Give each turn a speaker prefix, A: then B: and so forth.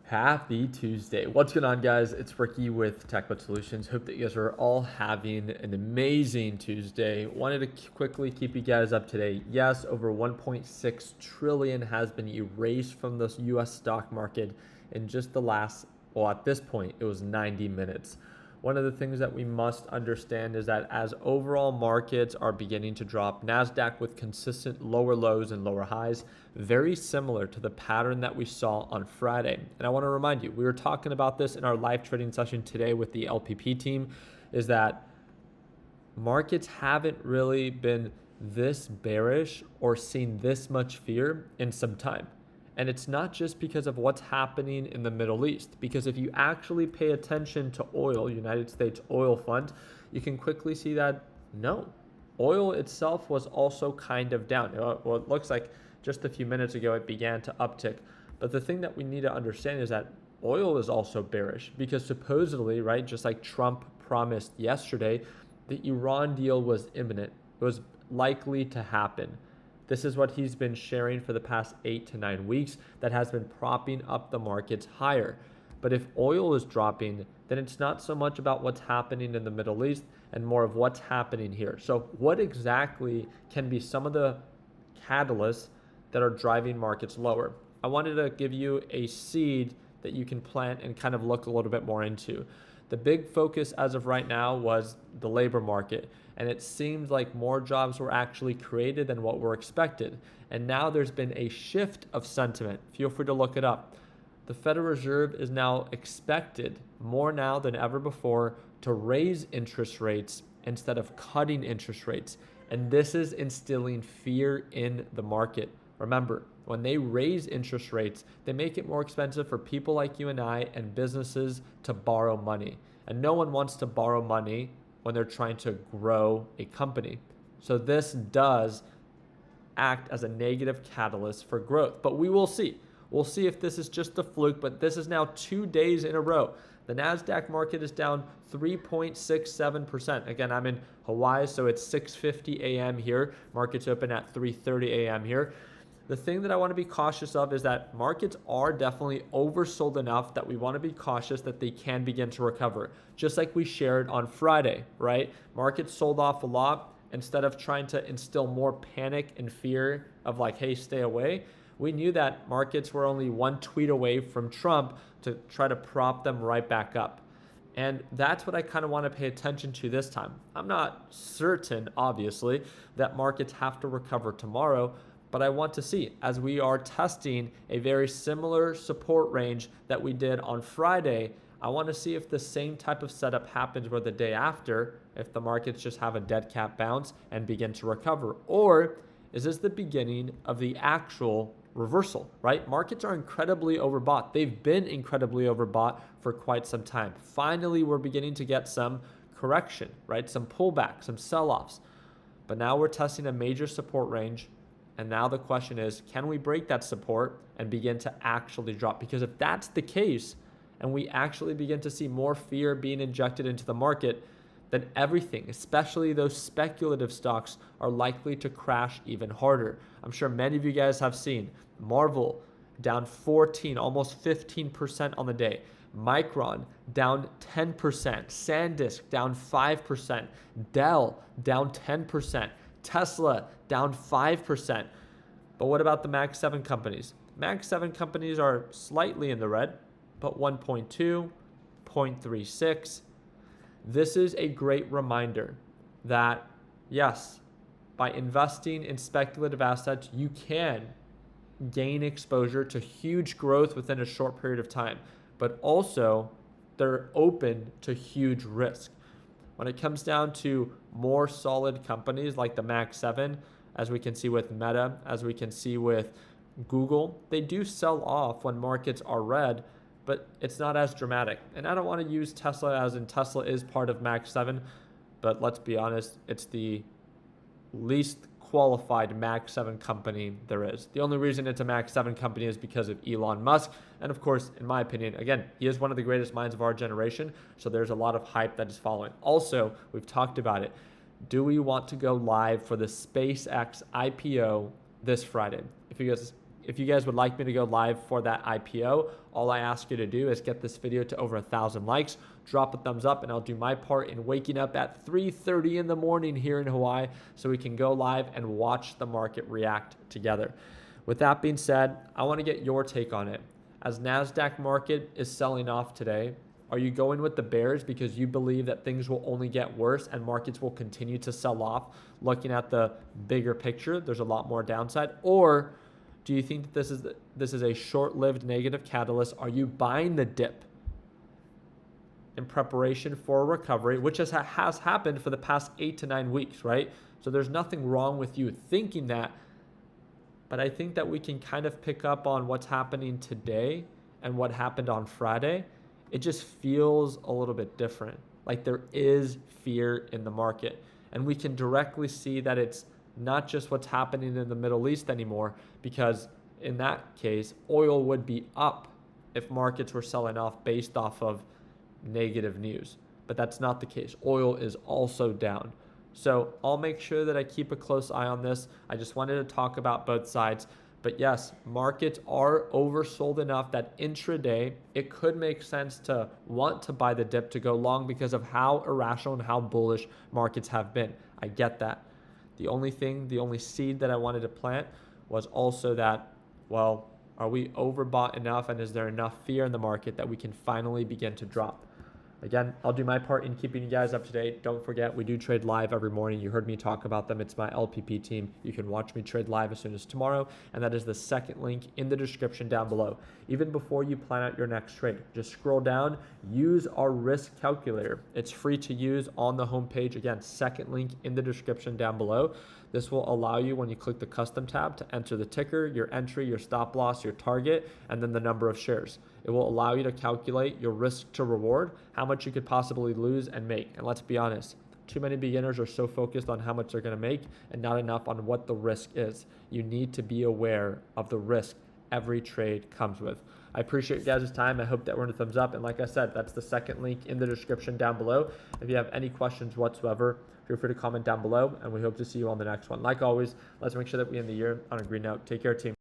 A: Happy Tuesday. What's going on, guys? It's Ricky with TechBud Solutions. Hope that you guys are all having an amazing Tuesday. Wanted to quickly keep you guys up to date. Yes, over 1.6 trillion has been erased from the US stock market in just the last, well, at this point, it was 90 minutes. One of the things that we must understand is that as overall markets are beginning to drop, NASDAQ with consistent lower lows and lower highs, very similar to the pattern that we saw on Friday. And I want to remind you, we were talking about this in our live trading session today with the LPP team, is that markets haven't really been this bearish or seen this much fear in some time. And it's not just because of what's happening in the Middle East, because if you actually pay attention to oil, United States Oil Fund, you can quickly see that no, oil itself was also kind of down. Well, it looks like just a few minutes ago it began to uptick. But the thing that we need to understand is that oil is also bearish because supposedly, right, just like Trump promised yesterday, the Iran deal was imminent. It was likely to happen. This is what he's been sharing for the past 8 to 9 weeks that has been propping up the markets higher. But if oil is dropping, then it's not so much about what's happening in the Middle East and more of what's happening here. So what exactly can be some of the catalysts that are driving markets lower? I wanted to give you a seed that you can plant and kind of look a little bit more into. The big focus as of right now was the labor market, and it seemed like more jobs were actually created than what were expected. And now there's been a shift of sentiment. Feel free to look it up. The Federal Reserve is now expected, more now than ever before, to raise interest rates instead of cutting interest rates. And this is instilling fear in the market. Remember, when they raise interest rates, they make it more expensive for people like you and I and businesses to borrow money. And no one wants to borrow money when they're trying to grow a company. So this does act as a negative catalyst for growth. But we will see. We'll see if this is just a fluke, but this is now 2 days in a row. The NASDAQ market is down 3.67%. Again, I'm in Hawaii, so it's 6:50 a.m. here. Markets open at 3:30 a.m. here. The thing that I want to be cautious of is that markets are definitely oversold enough that we want to be cautious that they can begin to recover. Just like we shared on Friday, right? Markets sold off a lot. Instead of trying to instill more panic and fear of like, hey, stay away, we knew that markets were only one tweet away from Trump to try to prop them right back up. And that's what I kind of want to pay attention to this time. I'm not certain, obviously, that markets have to recover tomorrow, but I want to see, as we are testing a very similar support range that we did on Friday, I want to see if the same type of setup happens where the day after, if the markets just have a dead cat bounce and begin to recover. Or is this the beginning of the actual reversal, right? Markets are incredibly overbought. They've been incredibly overbought for quite some time. Finally, we're beginning to get some correction, right? Some pullback, some sell-offs. But now we're testing a major support range. And now the question is, can we break that support and begin to actually drop? Because if that's the case, and we actually begin to see more fear being injected into the market, then everything, especially those speculative stocks, are likely to crash even harder. I'm sure many of you guys have seen Marvel down 14, almost 15% on the day. Micron down 10%. SanDisk down 5%. Dell down 10%. Tesla down 5%. But what about the Mag 7 companies? Mag 7 companies are slightly in the red, but 1.2, 0.36. This is a great reminder that, yes, by investing in speculative assets, you can gain exposure to huge growth within a short period of time, but also they're open to huge risk. When it comes down to more solid companies like the Mag 7, as we can see with Meta, as we can see with Google, they do sell off when markets are red, but it's not as dramatic. And I don't want to use Tesla as in Tesla is part of Mag 7, but let's be honest, it's the least qualified Mag 7 company there is. The only reason it's a Mag 7 company is because of Elon Musk. And of course, in my opinion, again, he is one of the greatest minds of our generation. So there's a lot of hype that is following. Also, we've talked about it. Do we want to go live for the SpaceX IPO this Friday? If you guys if you guys would like me to go live for that IPO, all I ask you to do is get this video to over 1,000 likes, drop a thumbs up, and I'll do my part in waking up at 3:30 in the morning here in Hawaii so we can go live and watch the market react together. With that being said, I want to get your take on it. As NASDAQ market is selling off today, are you going with the bears because you believe that things will only get worse and markets will continue to sell off? Looking at the bigger picture, there's a lot more downside. Or do you think that this is a short-lived negative catalyst? Are you buying the dip in preparation for a recovery, which has happened for the past 8 to 9 weeks, right? So there's nothing wrong with you thinking that. But I think that we can kind of pick up on what's happening today and what happened on Friday. It just feels a little bit different. Like there is fear in the market. And we can directly see that it's not just what's happening in the Middle East anymore, because in that case, oil would be up if markets were selling off based off of negative news. But that's not the case. Oil is also down. So I'll make sure that I keep a close eye on this. I just wanted to talk about both sides. But yes, markets are oversold enough that intraday, it could make sense to want to buy the dip to go long because of how irrational and how bullish markets have been. I get that. The only seed that I wanted to plant was also that, well, are we overbought enough and is there enough fear in the market that we can finally begin to drop? Again, I'll do my part in keeping you guys up to date. Don't forget, we do trade live every morning. You heard me talk about them. It's my LPP team. You can watch me trade live as soon as tomorrow, and that is the second link in the description down below. Even before you plan out your next trade, just scroll down, use our risk calculator. It's free to use on the homepage. Again, second link in the description down below. This will allow you, when you click the custom tab, to enter the ticker, your entry, your stop loss, your target, and then the number of shares. It will allow you to calculate your risk to reward, how much you could possibly lose and make. And let's be honest, too many beginners are so focused on how much they're going to make and not enough on what the risk is. You need to be aware of the risk every trade comes with. I appreciate you guys' time. I hope that we're in a thumbs up. And like I said, that's the second link in the description down below. If you have any questions whatsoever, feel free to comment down below, and we hope to see you on the next one. Like always, let's make sure that we end the year on a green note. Take care, team.